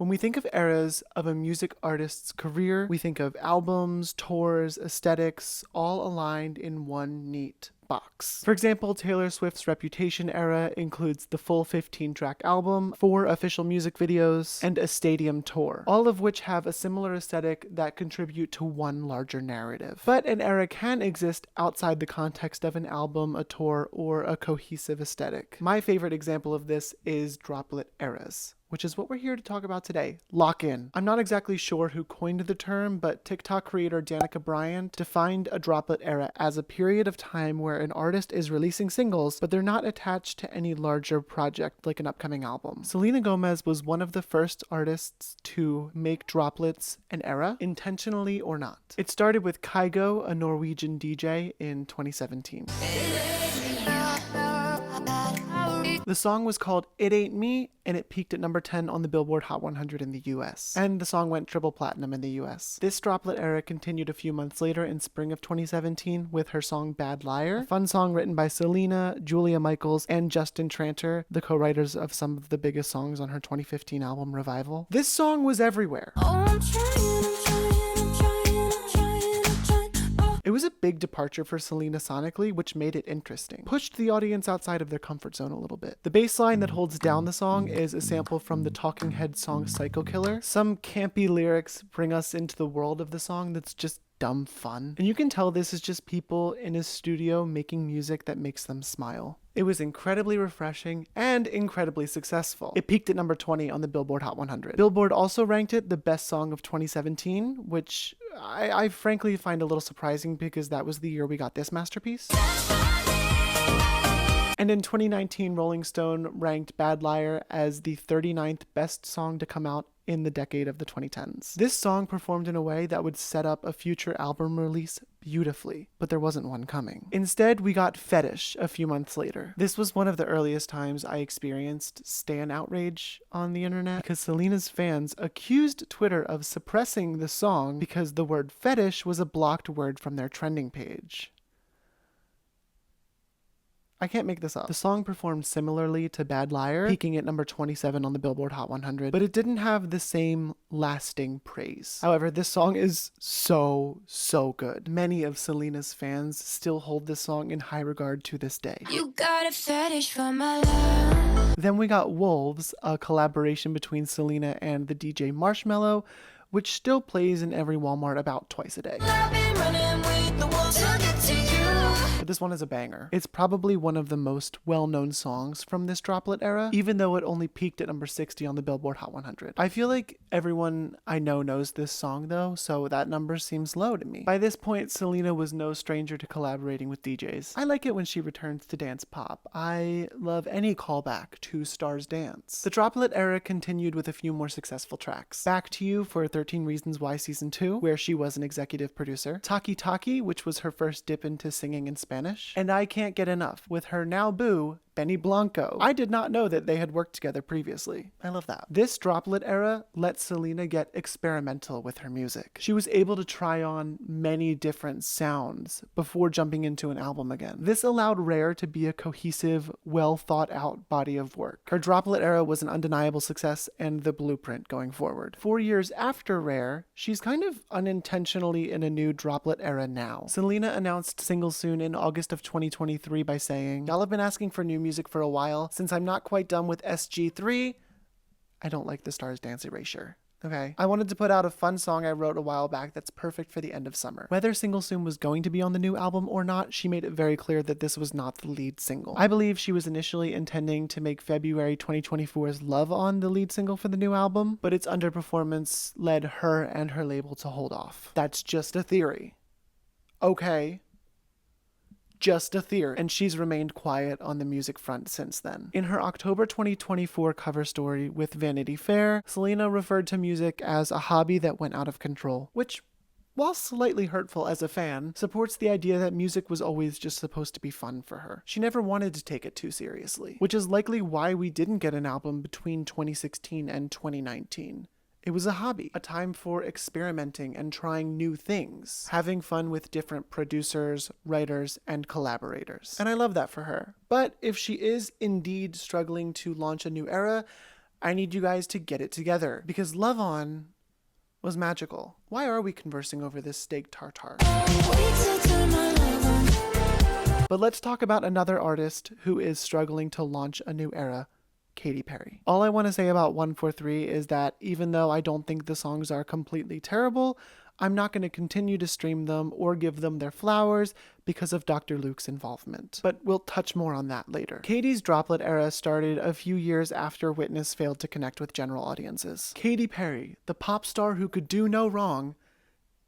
When we think of eras of a music artist's career, we think of albums, tours, aesthetics, all aligned in one neat box. For example, Taylor Swift's Reputation era includes the full 15-track album, 4 official music videos, and a stadium tour, all of which have a similar aesthetic that contribute to one larger narrative. But an era can exist outside the context of an album, a tour, or a cohesive aesthetic. My favorite example of this is Droplet Eras, which is what we're here to talk about today. Lock in. I'm not exactly sure who coined the term, but TikTok creator Danica Bryant defined a droplet era as a period of time where an artist is releasing singles, but they're not attached to any larger project like an upcoming album. Selena Gomez was one of the first artists to make droplets an era, intentionally or not. It started with Kygo, a Norwegian DJ, in 2017. The song was called It Ain't Me, and it peaked at number 10 on the Billboard Hot 100 in the US. And the song went triple platinum in the US. This droplet era continued a few months later in spring of 2017 with her song Bad Liar, a fun song written by Selena, Julia Michaels, and Justin Tranter, the co-writers of some of the biggest songs on her 2015 album Revival. This song was everywhere. It was a big departure for Selena sonically, which made it interesting. Pushed the audience outside of their comfort zone a little bit. The bass line that holds down the song is a sample from the Talking Heads song Psycho Killer. Some campy lyrics bring us into the world of the song that's just dumb fun. And you can tell this is just people in a studio making music that makes them smile. It was incredibly refreshing and incredibly successful. It peaked at number 20 on the Billboard Hot 100. Billboard also ranked it the best song of 2017, which I frankly find a little surprising because that was the year we got this masterpiece. And in 2019, Rolling Stone ranked Bad Liar as the 39th best song to come out in the decade of the 2010s. This song performed in a way that would set up a future album release beautifully, but there wasn't one coming. Instead, we got Fetish a few months later. This was one of the earliest times I experienced stan outrage on the internet because Selena's fans accused Twitter of suppressing the song because the word fetish was a blocked word from their trending page. I can't make this up. The song performed similarly to Bad Liar, peaking at number 27 on the Billboard Hot 100, but it didn't have the same lasting praise. However, this song is so good. Many of Selena's fans still hold this song in high regard to this day. You got a fetish for my love. Then we got Wolves, a collaboration between Selena and the DJ Marshmello, which still plays in every Walmart about twice a day. I've been running with the wolves to get to you. But this one is a banger. It's probably one of the most well-known songs from this droplet era, even though it only peaked at number 60 on the Billboard Hot 100. I feel like everyone I know knows this song though, so that number seems low to me. By this point, Selena was no stranger to collaborating with DJs. I like it when she returns to dance pop. I love any callback to Stars Dance. The droplet era continued with a few more successful tracks. Back to You for 13 Reasons Why Season 2, where she was an executive producer. Taki Taki, which was her first dip into singing in Spanish. And I Can't Get Enough, with her now boo, Benny Blanco. I did not know that they had worked together previously. I love that. This droplet era let Selena get experimental with her music. She was able to try on many different sounds before jumping into an album again. This allowed Rare to be a cohesive, well thought out body of work. Her droplet era was an undeniable success and the blueprint going forward. 4 years after Rare, she's kind of unintentionally in a new droplet era now. Selena announced Single Soon in August of 2023 by saying, "Y'all have been asking for new music for a while. Since I'm not quite done with SG3, I don't like the Stars Dance erasure. Okay. I wanted to put out a fun song I wrote a while back that's perfect for the end of summer." Whether Single Soon was going to be on the new album or not, she made it very clear that this was not the lead single. I believe she was initially intending to make February 2024's Love On the lead single for the new album, but its underperformance led her and her label to hold off. That's just a theory. Okay. Just a theory, and she's remained quiet on the music front since then. In her October 2024 cover story with Vanity Fair, Selena referred to music as a hobby that went out of control, which, while slightly hurtful as a fan, supports the idea that music was always just supposed to be fun for her. She never wanted to take it too seriously, which is likely why we didn't get an album between 2016 and 2019. It was a hobby, a time for experimenting and trying new things, having fun with different producers, writers, and collaborators. And I love that for her. But if she is indeed struggling to launch a new era, I need you guys to get it together because Love On was magical. Why are we conversing over this steak tartare? But let's talk about another artist who is struggling to launch a new era, Katy Perry. All I want to say about 143 is that even though I don't think the songs are completely terrible, I'm not going to continue to stream them or give them their flowers because of Dr. Luke's involvement. But we'll touch more on that later. Katy's Droplet Era started a few years after Witness failed to connect with general audiences. Katy Perry, the pop star who could do no wrong,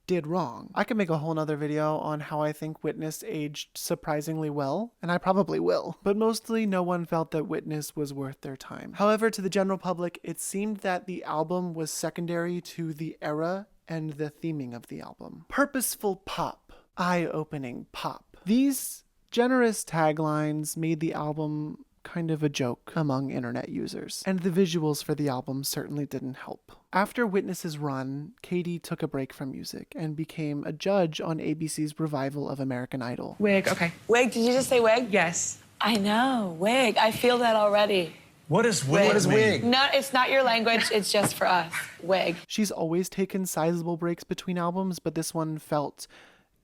did wrong. I could make a whole nother video on how I think Witness aged surprisingly well, and I probably will. But mostly no one felt that Witness was worth their time. However, to the general public, it seemed that the album was secondary to the era and the theming of the album. Purposeful pop. Eye-opening pop. These generous taglines made the album kind of a joke among internet users, and the visuals for the album certainly didn't help. After Witness's run, Katy took a break from music and became a judge on ABC's revival of American Idol. Wig, okay. Wig, did you just say wig? Yes. I know, wig. I feel that already. What is wig? What is wig? No, it's not your language. It's just for us. Wig. She's always taken sizable breaks between albums, but this one felt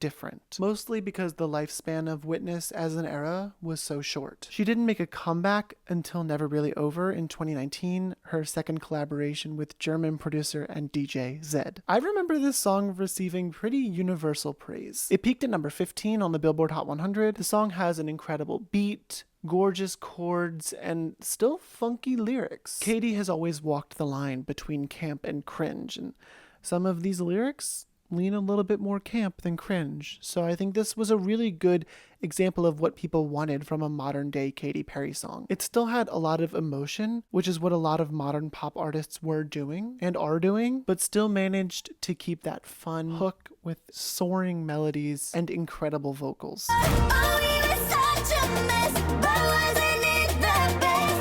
different. Mostly because the lifespan of Witness as an era was so short. She didn't make a comeback until Never Really Over in 2019, her second collaboration with German producer and DJ Zed. I remember this song receiving pretty universal praise. It peaked at number 15 on the Billboard Hot 100. The song has an incredible beat, gorgeous chords, and still funky lyrics. Katy has always walked the line between camp and cringe, and some of these lyrics lean a little bit more camp than cringe. So I think this was a really good example of what people wanted from a modern day Katy Perry song. It still had a lot of emotion, which is what a lot of modern pop artists were doing and are doing, but still managed to keep that fun hook with soaring melodies and incredible vocals.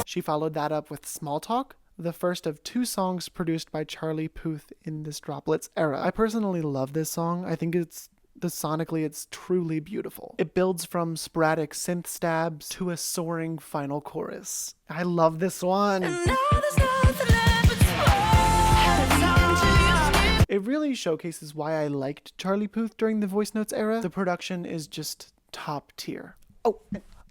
She followed that up with Small Talk, the first of 2 songs produced by Charlie Puth in this Droplets era. I personally love this song. I think sonically it's truly beautiful. It builds from sporadic synth stabs to a soaring final chorus. I love this one. It really showcases why I liked Charlie Puth during the Voice Notes era. The production is just top tier. Oh,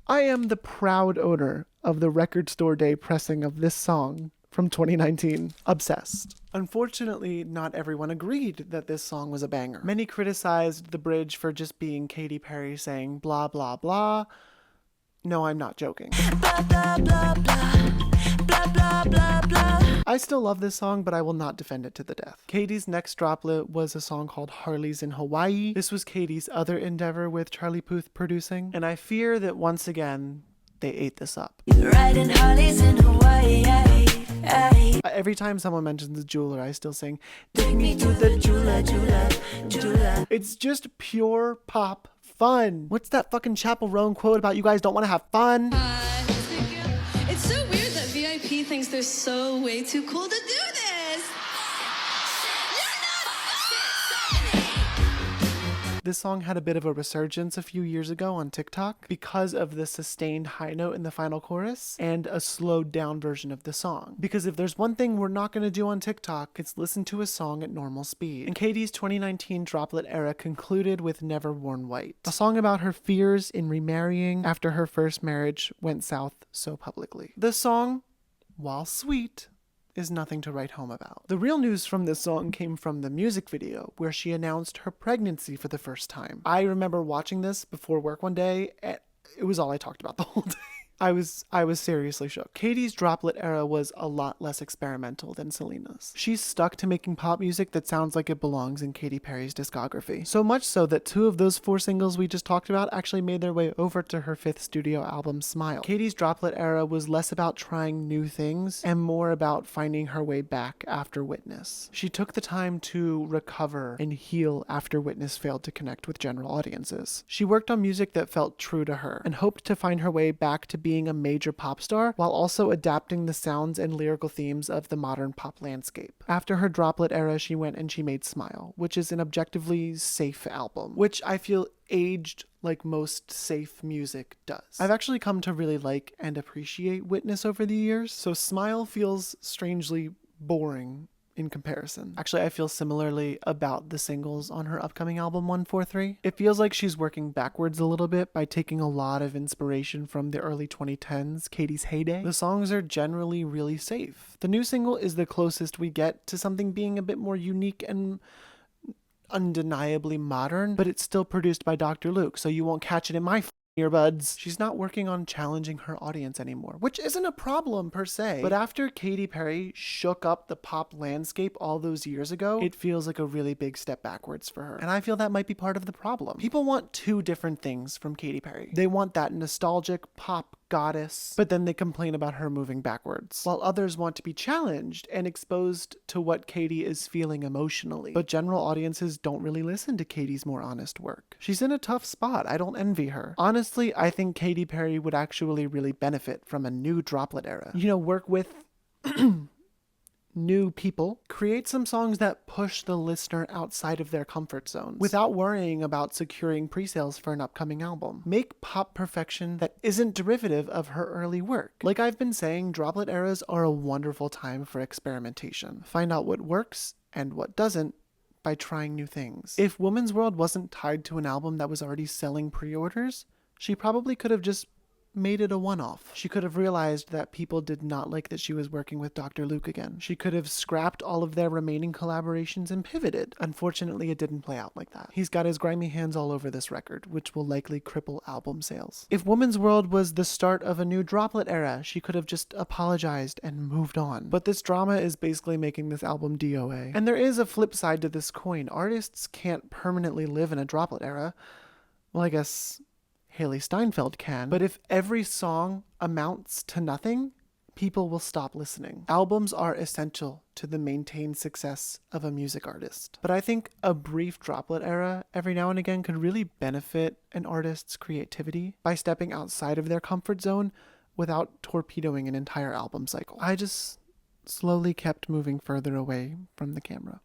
I am the proud owner of the Record Store Day pressing of this song from 2019. Obsessed. Unfortunately, not everyone agreed that this song was a banger. Many criticized the bridge for just being Katy Perry saying blah blah blah. No, I'm not joking. Blah, blah, blah, blah. Blah, blah, blah, blah. I still love this song, but I will not defend it to the death. Katy's next droplet was a song called Harley's in Hawaii. This was Katy's other endeavor with Charlie Puth producing, and I fear that once again, they ate this up. Riding Harleys in Hawaii. Every time someone mentions the jeweler, I still sing, take me to the jeweler, jeweler, jeweler. It's just pure pop fun. What's that fucking Chappell Roan quote about you guys don't want to have fun? It's so weird that VIP thinks they're so way too cool to do this. This song had a bit of a resurgence a few years ago on TikTok because of the sustained high note in the final chorus and a slowed down version of the song. Because if there's one thing we're not going to do on TikTok, it's listen to a song at normal speed. And Katy's 2019 Droplet Era concluded with Never Worn White, a song about her fears in remarrying after her first marriage went south so publicly. The song, while sweet, is nothing to write home about. The real news from this song came from the music video, where she announced her pregnancy for the first time. I remember watching this before work one day, and it was all I talked about the whole day. I was seriously shook. Katy's Droplet Era was a lot less experimental than Selena's. She's stuck to making pop music that sounds like it belongs in Katy Perry's discography. So much so that 2 of those 4 singles we just talked about actually made their way over to her 5th studio album, Smile. Katy's Droplet Era was less about trying new things and more about finding her way back after Witness. She took the time to recover and heal after Witness failed to connect with general audiences. She worked on music that felt true to her and hoped to find her way back to being a major pop star while also adapting the sounds and lyrical themes of the modern pop landscape. After her Droplet era, she went and she made Smile, which is an objectively safe album, which I feel aged like most safe music does. I've actually come to really like and appreciate Witness over the years, so Smile feels strangely boring in comparison. Actually, I feel similarly about the singles on her upcoming album 143. It feels like she's working backwards a little bit by taking a lot of inspiration from the early 2010s, Katy's heyday. The songs are generally really safe. The new single is the closest we get to something being a bit more unique and undeniably modern, but it's still produced by Dr. Luke, so you won't catch it in my earbuds. She's not working on challenging her audience anymore, which isn't a problem per se. But after Katy Perry shook up the pop landscape all those years ago, it feels like a really big step backwards for her. And I feel that might be part of the problem. People want two different things from Katy Perry. They want that nostalgic pop goddess, but then they complain about her moving backwards, while others want to be challenged and exposed to what Katy is feeling emotionally. But general audiences don't really listen to Katy's more honest work. She's in a tough spot. I don't envy her. Honestly, I think Katy Perry would actually really benefit from a new Droplet era. You know, work with new people, create some songs that push the listener outside of their comfort zones without worrying about securing pre-sales for an upcoming album. Make pop perfection that isn't derivative of her early work. Like I've been saying, Droplet eras are a wonderful time for experimentation. Find out what works and what doesn't by trying new things. If Woman's World wasn't tied to an album that was already selling pre-orders, she probably could have just made it a one-off. She could have realized that people did not like that she was working with Dr. Luke again. She could have scrapped all of their remaining collaborations and pivoted. Unfortunately, it didn't play out like that. He's got his grimy hands all over this record, which will likely cripple album sales. If Woman's World was the start of a new Droplet era, she could have just apologized and moved on. But this drama is basically making this album DOA. And there is a flip side to this coin. Artists can't permanently live in a Droplet era. Well, I guess Haley Steinfeld can, but if every song amounts to nothing, people will stop listening. Albums are essential to the maintained success of a music artist. But I think a brief Droplet era every now and again could really benefit an artist's creativity by stepping outside of their comfort zone without torpedoing an entire album cycle. I just slowly kept moving further away from the camera.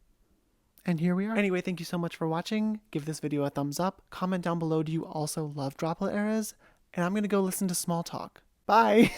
And here we are. Anyway, thank you so much for watching. Give this video a thumbs up. Comment down below, do you also love Droplet eras? And I'm gonna go listen to Small Talk. Bye!